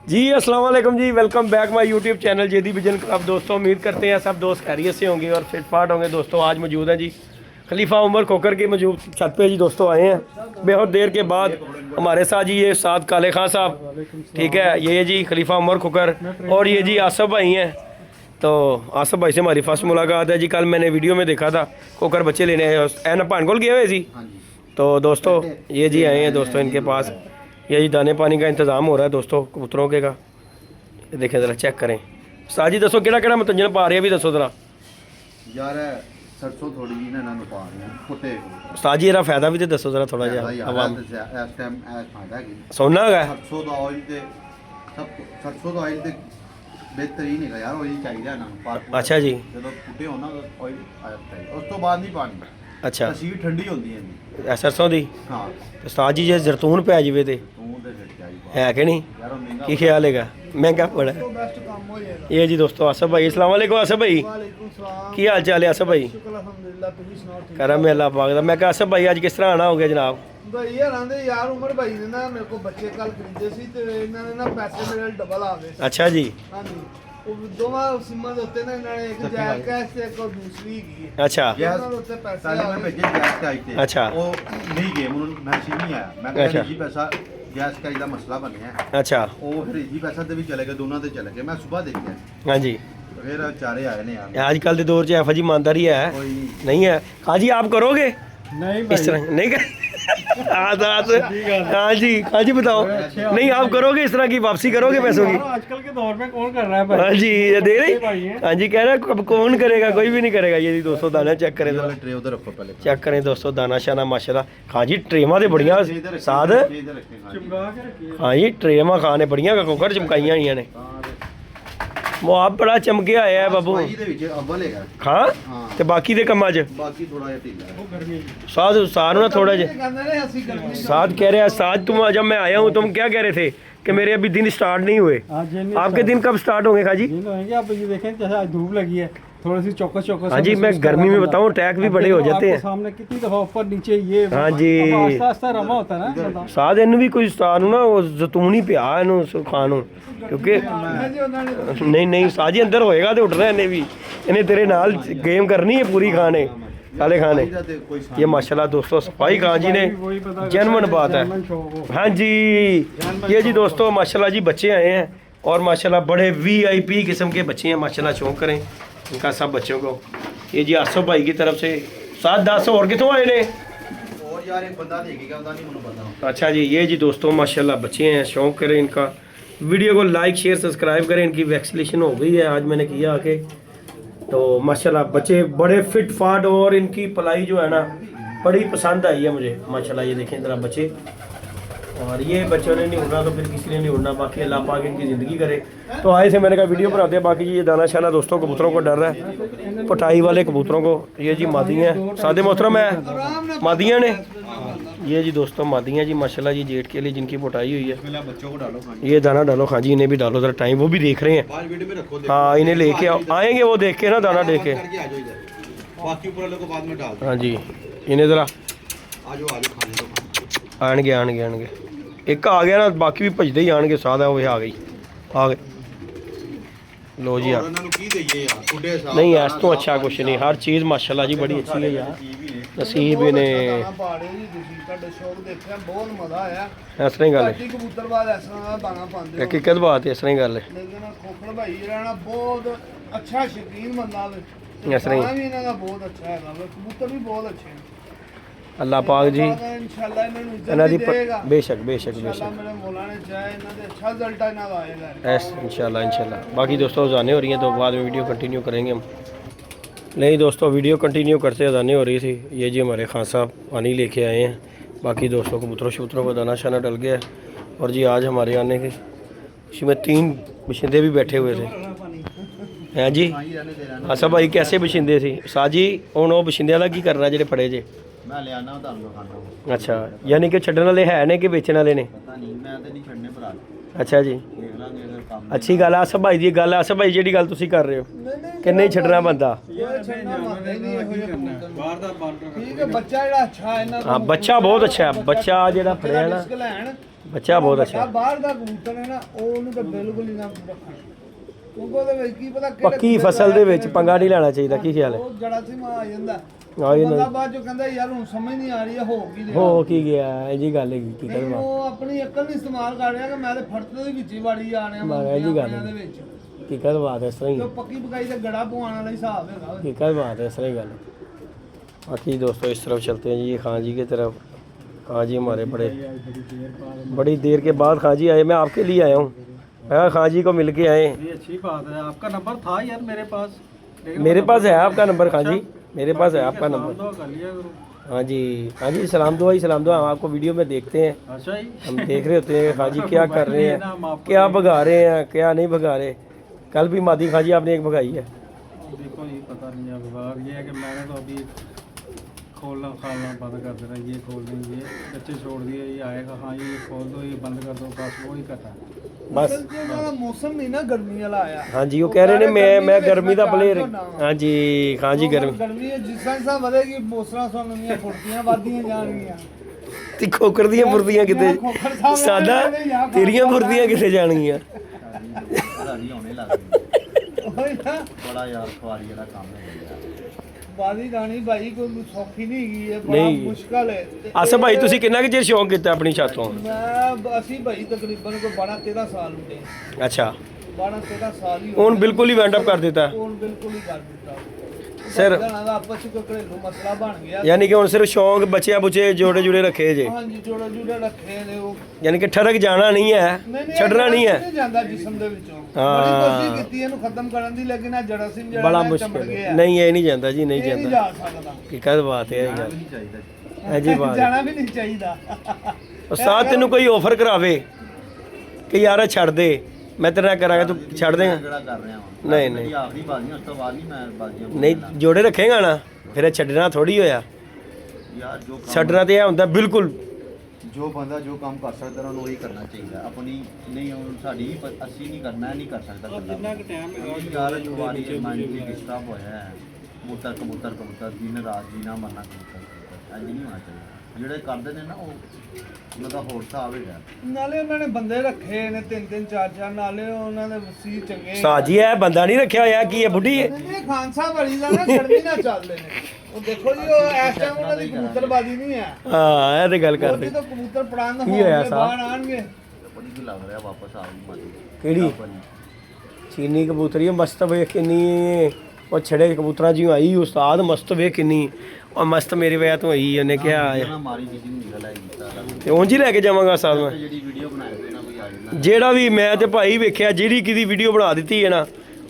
जी अस्सलाम वालेकुम जी, welcome back my YouTube channel जेदी विजन क्लब। दोस्तों उम्मीद करते हैं सब दोस्त खैरियत से होंगे और फिट फाट होंगे। दोस्तों आज मौजूद हैं जी खलीफा उमर खोकर के मौजूद छत पे जी। दोस्तों आए हैं बहुत देर के बाद हमारे साथ जी, ये साथ काले खां साहब, ठीक है, ये जी खलीफा उमर खोकर और ये जी आसफ भाई हैं। तो आसफ भाई से हमारी फर्स्ट मुलाकात है जी। कल मैंने वीडियो में देखा था खोकर बच्चे लेने आए, एन पानकोल गए हुए जी। तो दोस्तों ये जी आए हैं दोस्तों, इनके पास ये जी दाने पानी का इंतज़ाम हो रहा है दोस्तों कबूतरों के का। ये देखें ज़रा चेक करें। साजी दसो केड़ा केड़ा मतंजन पा रहे हैं भी दसो ज़रा यार सरसों थोड़ी जी ना पा रहे हैं फुटे साजी ਇਹਦਾ ਫਾਇਦਾ ਵੀ ਤੇ ਦੱਸੋ ज़रा थोड़ा ਜਿਹਾ आवाम इस टाइम फायदा की सोना है सरसों ਦਾ ਆਇਲ ਤੇ ਸਭ ਸਰਸੋਂ ਦਾ ਆਇਲ ਤੇ ਬਿਹਤਰੀਨ ਹੈਗਾ ਯਾਰ, ਉਹੀ ਚਾਹੀਦਾ ਇਹਨਾਂ ਨੂੰ। अच्छा जी, ਜਦੋਂ ਫੁੱਟੇ ਹੋਣਾ ਆਇਲ ਆਇਆ ਚਾਹੀਦਾ, ਉਸ ਤੋਂ ਬਾਅਦ ਨਹੀਂ ਪਾਣੀ। अच्छा ਤਸੀਰ ਠੰਡੀ ਹੁੰਦੀ ਹੈ ਜੀ। ਇਹ ਸਰਸੋਂ ਦੀ ਹਾਂ ਤੇ ਸਾਜੀ ਜੇ ਜ਼ਰਤੂਨ ਪੈ ਜਾਵੇ ਤੇ ਤੂੰ ਦੇ ਫਿਰ ਚਾਹੀਦਾ ਹੈ ਕਿ ਨਹੀਂ, ਯਾਰ ਉਹ ਮਹਿੰਗਾ ਕੀ ਖਿਆਲ ਹੈਗਾ? महंगा बड़ा है बेस्ट काम हो जाएगा। ये जी दोस्तों आसफ भाई, अस्सलाम वालेकुम आसफ भाई, वालेकुम सलाम। की हाल चाल है आसफ भाई? शुक्र अल्हम्दुलिल्लाह, तुम सुनाओ ठीक? करम है अल्लाह पाक दा। मैं कहा आसफ भाई आज किस तरह आना हो गया जनाब? भाई यार आंदे यार उमर भाई ने ना मेरे को बच्चे कल खरीदे सी ते इन्हां ने ना पैसे मेरे डबल आ गए। अच्छा जी, हां जी, वो दोवां सिमां दे उत्ते ना इन्हां ने एक जायज कैश ते एक और दूसरी की अच्छा गैस ਉਹਨਾਂ ਦੇ ਉੱਤੇ ਪੈਸੇ ਪਹਿਲੇ ਆ ਮੈਂ ਗਏ। ਭੇਜੇ ਗੈਸ ਕਾਈ ਤੇ ਅੱਛਾ। ਉਹ ਨਹੀਂ ਗਏ, ਮੈਨੂੰ ਮੈਸੇਜ ਨਹੀਂ ਆਇਆ। ਮੈਂ ਕਿਹਾ ਅੱਛਾ। ਜੀ ਪੈਸਾ ਗੈਸ ਕਾਈ ਦਾ ਮਸਲਾ ਬਣਿਆ ਹੈ। अच्छा ਉਹ ਫਿਰ ਜੀ ਪੈਸਾ ਤੇ ਵੀ ਚਲੇ ਗਏ, ਦੋਨਾਂ ਤੇ ਚਲੇ ਗਏ। ਮੈਂ ਸਵੇਰ ਦੇਖਿਆ हाँ जी, ਫਿਰ ਚਾਰੇ ਆਏ ਨੇ ਯਾਰ। आजकल के दौर च ऐफा जी ईमानदारी है कोई नहीं है। हाँ जी आप करोगे नहीं इस तरह नहीं कर हाँ जी बताओ, नहीं आप करोगे इस तरह की वापसी करोगे पैसों की? आजकल के दौर में कौन कर रहा है हाँ जी ये दे रही, हाँ जी कह रहे हैं अब कौन करेगा, कोई भी नहीं करेगा। ये जी दोस्तों दाना चेक करें जरा, ट्रे उधर रखो पहले। चेक करें दोस्तों दाना शाना माशाल्लाह। हाँ जी ट्रेमा दे बढ़िया साध, इधर रखे हाँ। हाँ जी ट्रेमा खाने बढ़िया कोकर चमकाइया हुई ने। वो आप बड़ा चमके आया है बाबू ਸਫਾਈ ਦੇ ਵਿੱਚ ਅਵਲ ਹੈਗਾ। हाँ हाँ। ते बाकी दे कम्मा च ਬਾਕੀ ਥੋੜਾ ਜਿਹਾ ਢਿੱਲਾ ਹੈ। साध सारू ना थोड़ा जिहा कहंदे ने ਅਸੀਂ गर्मी साध कह रहे हैं साध तुम जब मैं आया हूँ तुम क्या कह रहे थे कि मेरे अभी दिन स्टार्ट नहीं हुए। आपके दिन कब स्टार्ट होंगे खाजी? दिन होंगे। आप ये देखें जैसे आज धूप लगी है, थोड़ी सी चौकस चौकस। हाँ जी मैं गर्मी में बताऊँ अटैक भी बड़े हो जाते हैं। सामने कितनी दफा ऊपर नीचे ये हाँ जी। आस्ता आस्ता रमा होता है ना। साध इनू भी कोई सानू ना वो जतून ही पिया इनू खान नू, क्योंकि नहीं नहीं साजी अंदर होएगा तो उठना इन्हें भी, इन्हें तेरे नाल गेम करनी है पूरी खाने काले खाने। ਇਹਦਾ ਤੇ ਕੋਈ ਸਾਨ ये माशाल्लाह दोस्तों सफाई खान जी ने जेनवन बात है। हाँ जी ये जी दोस्तों माशाल्लाह जी बच्चे आए हैं और माशाल्लाह बड़े VIP किस्म के बच्चे हैं माशाल्लाह। शौक करें इनका सब बच्चों को। ये जी आसफ भाई की तरफ से 7-10 और कितों आए ने? और यार एक बंदा देखेगा ਉਹਦਾ ਨਹੀਂ ਮੈਨੂੰ ਪਤਾ। अच्छा जी ये जी दोस्तों माशाल्लाह बच्चे हैं। शौक करें इनका, वीडियो को लाइक शेयर सब्सक्राइब करें। इनकी वैक्सीनेशन हो गई है आज मैंने किया आके। तो माशाल्लाह बच्चे बड़े फिट फाट और इनकी पलाई जो है ना बड़ी पसंद आई है मुझे माशाल्लाह। ये देखें ज़रा बच्चे, और ये बच्चों ने नहीं उड़ना तो फिर किसी ने नहीं उड़ना। बाकी अल्लाह पाक इनकी ज़िंदगी करे। तो आए से मैंने कहा वीडियो बनाते हैं। बाकी ये दाना शाना दोस्तों कबूतरों को डर रहा है, पटाई वाले कबूतरों को। ये जी मादियाँ हैं, सादे मोहतरम है मादियाँ ने। ये जी दोस्तों मादियाँ जी माशाल्लाह जी जेठ के लिए जिनकी पोटाई हुई है। पहले बच्चों को डालो खाने। ये दाना डालो हाँ जी, इन्हें भी डालो ज़रा टाइम, वो भी देख रहे हैं। आज वीडियो में रखो। हाँ इन्हें लेके आएंगे वो देख के ना दाना दे के। करके आ जाओ इधर, बाकी ऊपर वालों को बाद में डाल दो। हाँ जी इन्हें ज़रा आ जाओ खाने दो। आएंगे आएंगे आएंगे। एक आ गया ना बाकी भी भजते ही आएंगे। साथ है वो आ गई आ गए। लो जी यार ਉਹਨਾਂ ਨੂੰ ਕੀ ਦਈਏ ਯਾਰ ਫੁੱਡੇ ਸਾਹਿਬ। नहीं ऐस तो अच्छा कुछ नहीं, हर चीज़ माशाल्लाह जी बड़ी अच्छी है यार। नसीब ने ਪਾੜੇ ਜੀ ਤੁਸੀਂ ਤੁਹਾਡੇ ਸ਼ੌਕ ਦੇਖਿਆ ਬਹੁਤ ਮਜ਼ਾ ਆਇਆ। इस तरह ही गल है, ਪਾਰਟੀ ਕਬੂਤਰ ਬਾਦ ਇਸ ਤਰ੍ਹਾਂ ਦਾ ਦਾਣਾ ਪਾਉਂਦੇ एक हकीकत बात है इस तरह ही गल है। ਲੇਕਿਨ ਖੋਖਰ ਭਾਈ ਜਿਹੜਾ ਨਾ ਬਹੁਤ ਅੱਛਾ ਸ਼ੌਕੀਨ ਬੰਦਾ ਵੇ। ਇਸ ਤਰ੍ਹਾਂ ਹੀ। ਦਾਣਾ ਵੀ ਇਹਨਾਂ ਦਾ ਬਹੁਤ ਅੱਛਾ ਹੈਗਾ ਵੇ, ਕਬੂਤਰ ਵੀ ਬਹੁਤ ਅੱਛੇ ਨੇ। अल्लाह पाक जी इंशाल्लाह ਇਹਨਾਂ ਨੂੰ इन्हों ਇੱਜ਼ਤ की ਦੇਗਾ। बेशक बेशक इंशाल्लाह बेशक मेरे मौला ने चाहे ਇਹਨਾਂ ਦੇ ਅੱਛਾ ਰਿਜ਼ਲਟ ਇਹਨਾਂ ਦਾ ਆਏਗਾ। ऐस इंशाल्लाह। बाकी दोस्तों अजानें हो रही हैं तो बाद में वीडियो कंटिन्यू करेंगे हम। नहीं दोस्तों वीडियो कंटिन्यू करते अजानें हो रही थी। ये जी हमारे खान साहब पानी लेके आए हैं। बाकी दोस्तों कबूतरों शबूतरों को दाना शाना डल गया है। और जी आज हमारे आने के इसमें 3 बशिंदे भी बैठे हुए थे हैं जी। आसफ भाई कैसे बशिंदे थे साजी? हूँ वो बशिंदे वाला की करना जो फड़े जे? ਮੈਂ ਲਿਆਣਾ ਤੁਹਾਨੂੰ ਖਾਣਾ। अच्छा यानी कि छड्डण वाले है ने कि बेचण वाले ने? ਪਤਾ ਨਹੀਂ, ਮੈਂ ਤੇ ਨਹੀਂ ਛੱਡਨੇ ਭਰਾ। अच्छा जी ਦੇਖ ਲਾਂਗੇ ਅਗਰ ਕੰਮ। अच्छी गल आसफ भाई की गल। आसफ भाई जी गल तुसीं कर रहे हो कि नहीं छड्डना बंदा? बाहर दा ठीक है बच्चा ਜਿਹੜਾ ਅੱਛਾ ਇਹਨਾਂ हाँ बच्चा बहुत अच्छा है। बच्चा जेड़ा फड़िया ना ਬੱਚਾ ਬਹੁਤ ਅੱਛਾ। ਬਾਹਰ ਦਾ ਕਬੂਤਰ ਹੈ ਨਾ ਉਹਨੂੰ ਤਾਂ ਬਿਲਕੁਲ ਹੀ ਨਾ ਰੱਖਣਾ, ਕਿਉਂਕਿ ਉਹਦੇ ਵਿੱਚ ਕੀ ਪਤਾ ਕਿਹੜੇ ਪੱਕੀ ਫਸਲ ਦੇ ਵਿੱਚ ਪੰਗਾ ਨਹੀਂ ਲੈਣਾ ਚਾਹੀਦਾ। ਕੀ ਖਿਆਲ ਹੈ? ਉਹ ਜੜਾ ਸੀ ਮਾ ਆ ਜਾਂਦਾ ਆ ਜਾਂਦਾ। ਬੰਦਾ ਬਾਅਦ ਚੋਂ ਕਹਿੰਦਾ ਯਾਰ ਹੁਣ ਸਮਝ ਨਹੀਂ ਆ ਰਹੀ ਹੋ ਕੀ ਰਿਹਾ। ਹੋ ਕੀ ਗਿਆ ਇਹ ਜੀ ਗੱਲ ਹੈਗੀ ਕੀ ਨਹੀਂ, ਕਰਵਾ। ਉਹ ਆਪਣੀ ਅਕਲ ਨਹੀਂ ਇਸਤੇਮਾਲ ਕਰ ਰਿਹਾ ਕਿ ਮੈਂ ਤੇ ਫੜਤ ਦੇ ਵਿੱਚ ਹੀ ਵੜੀ ਜਾਣਿਆ ਇਹ ਜੀ ਗੱਲ ਦੇ ਵਿੱਚ ਕੀ ਕਰਵਾ ਇਸ ਤਰ੍ਹਾਂ ਹੀ ਜੋ ਪੱਕੀ ਪਕਾਈ ਤੇ ਗੜਾ ਪਵਾਉਣ ਵਾਲਾ ਹਿਸਾਬ ਹੈਗਾ। की क्या बात है सही गल। बाकी दोस्तों इस तरफ चलते हैं जी, ये खान जी की तरफ। खान जी हमारे बड़ी देर के बाद खान जी आए, मैं आपके लिए आया हूँ। मैं कहा खान जी को मिल के आए। ये अच्छी बात है, आपका नंबर था यार मेरे पास, मेरे पास है आपका नंबर खान जी, मेरे पास है आपका नंबर। तो कर लिया करो। हाँ जी, हाँ जी, सलाम दुआ ही सलाम दुआ। हम आपको वीडियो में देखते हैं, अच्छा जी, हम देख रहे होते हैं कि खान जी क्या कर रहे हैं, क्या भगा रहे हैं, क्या नहीं भगा रहे। कल भी मादी खान जी आपने एक भगाई है। देखो ये पता नहीं है विभाग, ये है कि मैंने तो अभी खोलना खालना बंद कर देना, ये खोल दें, ये बच्चे छोड़ दिए, ये आएगा हाँ ये खोल दो, ये बंद कर दो, बस वही करता है बस। मौसम नहीं ना गर्मी वाला आया। हाँ जी, वो कह रहे ने मैं गर्मी का प्लेयर। हाँ जी, हाँ जी, गर्मी है जिस तरह ਵਧੇਗੀ ਮੌਸਮਾਂ ਸੋਂ ਨਵੀਆਂ ਫੁਰਤੀਆਂ ਵੱਧਦੀਆਂ ਜਾਣਗੀਆਂ। ਤੇ ਖੋਖਰ ਦੀਆਂ ਫੁਰਤੀਆਂ ਕਿਤੇ ਸਾਡਾ ਤੇਰੀਆਂ ਫੁਰਤੀਆਂ ਕਿਤੇ ਜਾਣਗੀਆਂ। ਰਾਜੀ ਹੋਣੇ ਲੱਗਦੀ ਉਹੀ ਨਾ ਬੜਾ ਯਾਰ ਖਵਾਰੀ ਜਿਹੜਾ ਕੰਮ ਹੈ ਬਾਦੀ ਗਾਣੀ ਭਾਈ ਕੋਈ ਸੌਖੀ ਨਹੀਂ ਹੈਗੀ, ਇਹ ਬੜਾ ਨਹੀਂ। ਮੁਸ਼ਕਲ ਹੈ। ਅਸਾ ਭਾਈ ਤੁਸੀਂ ਕਿੰਨਾ ਕੁ ਚਿਰ ਸ਼ੌਂਕ ਕੀਤਾ ਆਪਣੀ ਛੱਤ ਤੋਂ? ਅਸੀਂ ਭਾਈ ਤਕਰੀਬਨ ਕੋਈ 12-13 ਸਾਲ ਹੁੰਦੇ, ਅੱਛਾ, 12-13 ਸਾਲ ਹੀ ਹੁਣ ਬਿਲਕੁਲ ਹੀ ਵੈਂਡ ਅਪ ਕਰ ਦਿੱਤਾ ਹੁਣ ਬਿਲਕੁਲ ਹੀ ਕਰ ਦਿੱਤਾ ਸਰ। ਆਪਸ ਚ ਕੋਈ ਘਰੇਲੂ ਮਸਲਾ ਬਣ ਗਿਆ। ਯਾਨੀ ਕਿ ਹੁਣ ਸਿਰਫ ਸ਼ੌਂਕ ਬੱਚਿਆਂ ਬੁੱਚੇ ਜੋੜੇ ਜੁੜੇ ਰੱਖੇ ਜੇ, ਹਾਂਜੀ ਜੋੜਾ ਜੁੜਾ ਰੱਖੇ ਨੇ ਉਹ। ਯਾਨੀ ਕਿ ਠਰਕ ਜਾਣਾ ਨਹੀਂ ਹੈ, ਛੱਡਣਾ ਨਹੀਂ ਹੈ। ਜਾਂਦਾ ਜਿਸਮ ਦੇ ਵਿੱਚੋਂ ਹਾਂ। ਬੜੀ ਕੋਸ਼ਿਸ਼ ਕੀਤੀ ਇਹਨੂੰ ਖਤਮ ਕਰਨ ਦੀ, ਲੇਕਿਨ ਆ ਜੜਾ ਸਿੰਘ ਜਿਹੜਾ ਬੜਾ ਨਾ ਮੁਸ਼ਕਿਲ ਚਮੜ ਗਿਆ। ਹੈ। ਨਹੀਂ ਇਹ ਨਹੀਂ ਜਾਂਦਾ ਜੀ, ਨਹੀਂ ਇਹ ਨਹੀਂ ਜਾਂਦਾ। ਜਾ ਸਕਦਾ, ਕੀ ਕਦ ਬਾਤ ਹੈ ਇਹ ਗੱਲ ਨਹੀਂ ਚਾਹੀਦਾ ਹੈ ਜੀ ਬਾਤ। ਜਾਣਾ ਵੀ ਨਹੀਂ ਚਾਹੀਦਾ। ਉਸਤਾਦ ਤੈਨੂੰ ਕੋਈ ਆਫਰ ਕਰਾਵੇ ਕਿ ਯਾਰ ਇਹ ਛੱਡ ਦੇ, ਮੈਂ ਤੇਰੇ ਨਾਲ ਕਰਾਂਗਾ, ਤੂੰ ਛੱਡ ਦੇਗਾ? ਜਿਹੜਾ ਕਰ ਰਿਹਾ ਹਾਂ ਨਹੀਂ ਨਹੀਂ ਮੇਰੀ ਆਖਰੀ ਬਾਜ਼ੀਆਂ ਉਸ ਤੋਂ ਬਾਅਦ ਨਹੀਂ ਮੈਂ ਬਾਜ਼ੀਆਂ ਨਹੀਂ, ਜੋੜੇ ਰੱਖੇਗਾ ਨਾ ਫਿਰ ਇਹ ਛੱਡਣਾ ਥੋੜੀ ਹੋਇਆ। ਯਾਰ ਜੋ ਕੰਮ ਛੱਡਣਾ ਤੇ ਇਹ ਹੁੰਦਾ ਬਿਲਕੁਲ। ਜੋ ਬੰਦਾ ਜੋ ਕੰਮ ਕਰ ਸਕਦਾ ਉਹਨੂੰ ਉਹੀ ਕਰਨਾ ਚਾਹੀਦਾ। ਆਪਣੀ ਨਹੀਂ ਹੁਣ ਸਾਡੀ ਅਸੀਂ ਨਹੀਂ ਕਰਨਾ, ਇਹ ਨਹੀਂ ਕਰ ਸਕਦਾ जितना का टाइम है ਯਾਰ ਜਵਾਨੀ ਮਾਈਂਡ ਡਿਸਟਰਬ ਹੋਇਆ ਹੈ। ਕਬੂਤਰ ਦਿਨ ਰਾਤ ਜੀਣਾ ਮਰਨਾ ਕਬੂਤਰ ਅੱਜ ਨਹੀਂ ਹੋਣਾ ਚਾਹੀਦਾ। ਜਿਹੜੇ ਕਰਦੇ ਨੇ ਨਾ ਉਹ ਉਹਨਾਂ ਦਾ ਹੋਰ ਹਿਸਾਬ ਹੈਗਾ। ਨਾਲੇ ਉਹਨਾਂ ਨੇ ਬੰਦੇ ਰੱਖੇ ਨੇ 3-3 4-4, ਨਾਲੇ ਉਹਨਾਂ ਦੇ ਵਸੀ ਚੰਗੇ। ਸਾਜੀ ਇਹ ਬੰਦਾ ਨਹੀਂ ਰੱਖਿਆ ਹੋਇਆ, ਕੀ ਹੈ ਬੁੱਢੀ ਹੈ? ਨਹੀਂ ਖਾਨ ਸਾਹਿਬ ਵਾਲੀ ਦਾ ਨਾ ਗਰਮੀ ਨਾਲ ਚੱਲਦੇ ਨੇ। ਉਹ ਦੇਖੋ ਜੀ ਉਹ ਇਸ ਟਾਈਮ ਉਹਨਾਂ ਦੀ ਕਬੂਤਰਬਾਜ਼ੀ ਨਹੀਂ ਹੈ। ਹਾਂ ਇਹ ਤੇ ਗੱਲ ਕਰਦੇ। ਜਦੋਂ ਕਬੂਤਰ ਪੜਾਉਣ ਦਾ ਕੀ ਹੋਇਆ ਹੋਣਗੇ ਸਾਹਿਬ? ਬਾਹਰ ਆਣਗੇ। ਬੜੀ ਜਿਹੀ ਲੱਗ ਰਿਹਾ ਵਾਪਸ ਆ ਗਈ ਮਾਦੀ। ਕਿਹੜੀ ਚੀਨੀ ਕਬੂਤਰੀ ਮਸਤ ਵੇਖ ਕਿੰਨੀ, ਉਹ ਛੜੇ ਕਬੂਤਰਾਂ ਜੀ ਆਈ ਉਸਤਾਦ ਮਸਤ ਵੇਖ ਕਿੰਨੀ, ਉਹ ਮਸਤ ਮੇਰੀ ਵਜ੍ਹਾ ਤੋਂ ਆਈ। ਉਹਨੇ ਕਿਹਾ ਨਾ ਮਾਰੀ ਕਿਸੇ ਨੂੰ ਨਿਕਲ ਆਈ ਸਾਰਾ ਤੇ ਉਂਝ ਹੀ ਲੈ ਕੇ ਜਾਵਾਂਗਾ ਉਸਤਾਦ ਮੈਂ। ਜਿਹੜੀ ਵੀਡੀਓ ਬਣਾਈ ਹੋਈ ਨਾ ਕੋਈ ਆ ਜਾਂਦਾ ਜਿਹੜਾ ਵੀ ਮੈਂ ਤੇ ਭਾਈ ਵੇਖਿਆ ਜਿਹੜੀ ਕਿਦੀ ਵੀਡੀਓ ਬਣਾ ਦਿੱਤੀ ਹੈ ਨਾ,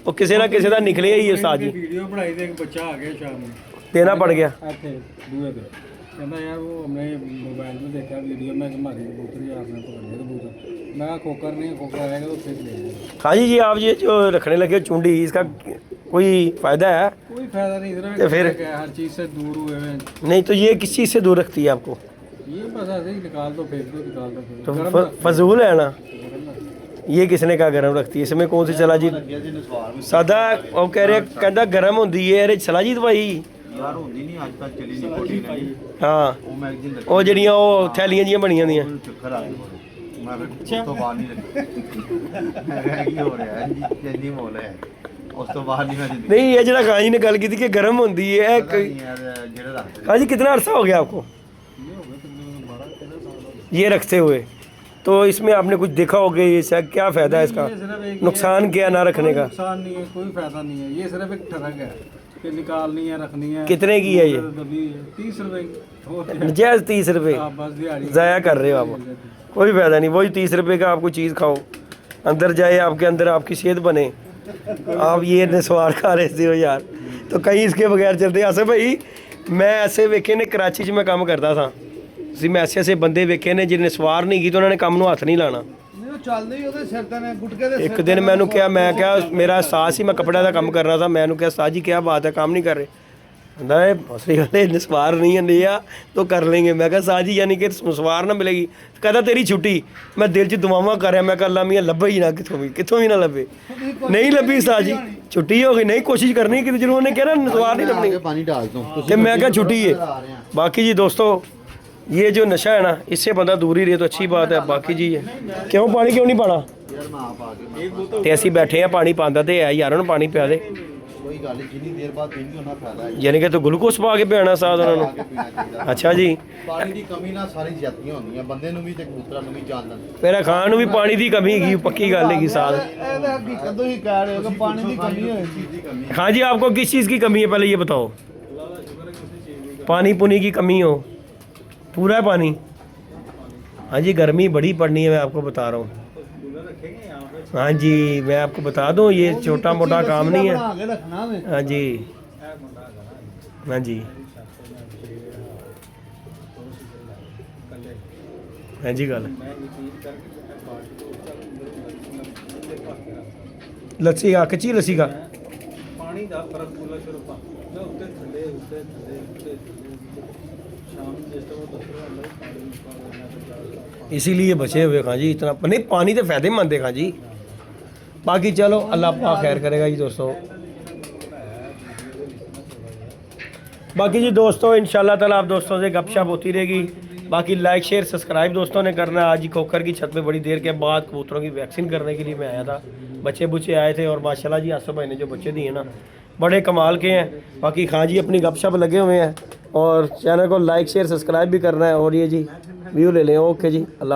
ਉਹ ਕਿਸੇ ਨਾ ਕਿਸੇ ਦਾ ਨਿਕਲਿਆ ਹੀ ਹੈ ਉਸਤਾਦ ਜੀ। वीडियो बनाई थी, एक बच्चा आ गया शाम में ਦੇਣਾ ਪੜ ਗਿਆ। ਇੱਥੇ ਦੂਏ ਤੇ ਕਹਿੰਦਾ ਯਾਰ ਉਹ हमने मोबाइल में देखा वीडियो में हमारी कबूतरी आपने पकड़ लिया कबूतर। मैं कहा खोकर नहीं, खोकर आएगा तो फिर ले जाएगा। खाजी जी आप ये जो रखने लगे चुंडी, इसका कोई फायदा है? कोई फायदा नहीं, इधर तो फिर? क्या है, हर चीज़ से दूर हुए हैं। नहीं तो ये किस चीज़ से दूर रखती है आपको? ये बस ऐसे ही निकाल दो, फेंक दो, निकाल दो, तो फेंक दो। फजूल है ना? गरम रखो। ये किसने कहा गर्म रखती है? इसमें कौन सी चला जी ਲੱਗਿਆ ਜੀ ਨਸਵਾਰ ਵਿੱਚ सादा वो कह रहे कहता गर्म होंगी है, अरे चला जी दवाई। ਯਾਰ ਹੁੰਦੀ ਨਹੀਂ ਅੱਜ ਤੱਕ ਚਲੀ ਨਹੀਂ ਕੋਟੀ ਨਹੀਂ हाँ ਉਹ ਮੈਗਜ਼ੀਨ ਲੱਗੀ ਉਹ ਜਿਹੜੀਆਂ ਉਹ ਥੈਲੀਆਂ ਜੀਆਂ ਬਣੀਆਂ ਦੀਆਂ। ਉਹਨੂੰ ਚੱਕਰ ਆ ਗਏ ਮੈਂ ਫਿਰ ਉਸ ਤੋਂ ਬਾਅਦ ਨਹੀਂ ਲੱਗੀ। ਮੈਂ ਕਿਹਾ ਕੀ ਹੋ ਰਿਹਾ ਹੈ ਜੀ, ਜੈਦੀ ਮੋਲ ਹੈ। ਉਸ ਤੋਂ ਬਾਅਦ ਨਹੀਂ ਮੈਂ ਜਿੰਦਗੀ नहीं ये जरा खाजी ने गल की थी कि गर्म होंगी है। ਪਤਾ ਨਹੀਂ ਯਾਰ ਜਿਹੜੇ ਰੱਖਦੇ खाजी कितना अरसा हो गया आपको ये हो गए तकरीबन 12-13 साल हो गए। ये रखते हुए? तो इसमें आपने कुछ देखा होगा ये सर क्या फ़ायदा है इसका? ये सिर्फ एक नुकसान क्या ना रखने कोई का? नुकसान नहीं है, कोई फायदा नहीं है। ये सिर्फ एक ठरक है कि निकालनी है, रखनी है। कितने की है ये? दबी 30 रुपए की। और क्या? नजायज़ 30 रुपये हाँ, बस दिहाड़ी ज़ाया कर रहे हो आप, कोई फ़ायदा नहीं। वही 30 रुपये का आपको चीज़ खाओ, अंदर जाए आपके अंदर आपकी सेहत बने। आप ये नस्वार खा रहे हो यार, तो कहीं इसके बगैर चलते। ऐसे भाई मैं ऐसे वेखे ने कराची च मैं काम करता था, ਅਸੀਂ ਮੈਂ ਐਸੇ ਬੰਦੇ ਵੇਖੇ ਨੇ ਜਿਹਨੇ ਸਵਾਰ ਨਹੀਂ ਕੀਤੀ, ਉਹਨਾਂ ਨੇ ਕੰਮ ਨੂੰ ਹੱਥ ਨਹੀਂ ਲਾਣਾ। ਨਹੀਂ ਉਹ ਚੱਲਦੇ ਹੀ ਉਹਦੇ ਸਿਰ ਤੇ ਨੇ ਗੁਟਕੇ ਦੇ ਇੱਕ ਦਿਨ ਮੈਨੂੰ ਕਿਹਾ, ਮੈਂ ਕਿਹਾ ਮੇਰਾ ਸਾਥ ਸੀ, ਮੈਂ ਕੱਪੜਿਆਂ ਦਾ ਕੰਮ ਕਰ ਰਹਾ था, मैंने कहा साथ जी क्या बात है काम नहीं कर रहे? कहता है भोसड़ी वाले सवार नहीं है लिया तो कर लेंगे। मैं कहा साथ जी यानी कि सवार ना मिलेगी? कहता तेरी छुट्टी। मैं दिल च दुआवां कर रहा, मैं कहा अल्लाह मियां लभे ही ना, कितों भी ना लभे। नहीं लभी साथ जी, छुट्टी हो गई। नहीं कोशिश करनी कि जिन्होंने कहा ना सवार नहीं लभनी, ਪਾਣੀ ਡਾਲ ਦੋ कि मैं क्या छुट्टी है। बाकी जी दोस्तों ये जो नशा है ना, इससे बंदा दूर ही रहे तो अच्छी बात है। बाकी जी क्यों पानी क्यों नहीं पाना? ਯਾਰ ਮੈਂ ਆਪ ਆ ਕੇ ਤੇ ਅਸੀਂ ਬੈਠੇ ਆ, ਪਾਣੀ ਪਾਉਂਦਾ ਤੇ ਹੈ ਯਾਰ, ਉਹਨੂੰ ਪਾਣੀ ਪਿਆ ਦੇ। ਕੋਈ ਗੱਲ ਨਹੀਂ, ਜਿੰਨੀ ਦੇਰ ਬਾਅਦ ਪੀਣਗੇ ਉਹਨਾਂ ਫਾਇਦਾ ਹੈ। ਯਾਨੀ ਕਿ ਤੂੰ ਗਲੂਕੋਸ ਪਾ ਕੇ ਪਿਆਣਾ ਸਾਥ ਉਹਨਾਂ ਪਾ ਕੇ ਪੀਣਾ ਚਾਹੀਦਾ। ਨੂੰ? ਅੱਛਾ ਜੀ, ਪਾਣੀ ਦੀ ਕਮੀ ਨਾਲ ਸਾਰੀ ਜ਼ਿਆਦਤੀਆਂ ਹੁੰਦੀਆਂ, ਬੰਦੇ ਨੂੰ ਵੀ ਤੇ ਕਬੂਤਰਾਂ ਨੂੰ ਵੀ ਜਾਨ ਲੈਣ। ਮੇਰਾ ਖਾਣ ਨੂੰ ਵੀ ਪਾਣੀ ਦੀ ਕਮੀ ਹੈਗੀ, ਪੱਕੀ ਗੱਲ ਹੈਗੀ ਸਾਥ। ਇਹ ਤਾਂ ਹਕੀਕਤ ਤੋਂ ਹੀ ਕਹਿ ਰਹੇ ਹੋ ਕਿ ਪਾਣੀ ਦੀ ਕਮੀ ਹੋਈ ਸੀ। हाँ जी, आपको किस चीज़ की कमी है पहले ये बताओ? पानी पुनी की कमी हो? पूरा है पानी? हाँ जी, गर्मी बड़ी पड़नी है, मैं आपको बता रहा हूँ। हाँ जी, मैं आपको बता दूँ, ये छोटा मोटा काम नहीं है। ਬਣਾ ਕੇ ਰੱਖਣਾ ਵੇ। हाँ जी, हाँ जी, हाँ जी गल लस्सी का, कच्ची लस्सी का ਪਾਣੀ ਦਾ ਫਰਕ ਪੂਲਾ ਸ਼ੁਰੂ ਪਾ ਮੈਂ ਉੱਤੇ ਥੱਲੇ ਉੱਤੇ ਥੱਲੇ ਉੱਤੇ ਸ਼ਾਮ ਨੂੰ ਜਿਸ ਤਰ੍ਹਾਂ ਦੱਸੋ ਅੱਲਾ ਪਾਣੀ ਪਾਣਾ इसीलिए बचे हुए खां जी, इतना नहीं पानी तो फायदेमंद है खां जी। बाकी चलो अल्लाह पाक खैर करेगा जी दोस्तों। बाकी जी दोस्तों इंशाल्लाह ताला आप दोस्तों से गपशप होती रहेगी। बाकी लाइक शेयर सब्सक्राइब दोस्तों ने करना है। आज ही खोखर की छत पे बड़ी देर के बाद कबूतरों की वैक्सीन करने के लिए मैं आया था। बच्चे बुच्चे आए थे और माशाल्लाह जी आसफ भाई ने जो बच्चे दिए ना बड़े कमाल के हैं। बाकी खां जी अपनी गपशप लगे हुए हैं और चैनल को लाइक शेयर सब्सक्राइब भी करना है। और ये जी व्यू ले लें। ओके जी, अल्लाह।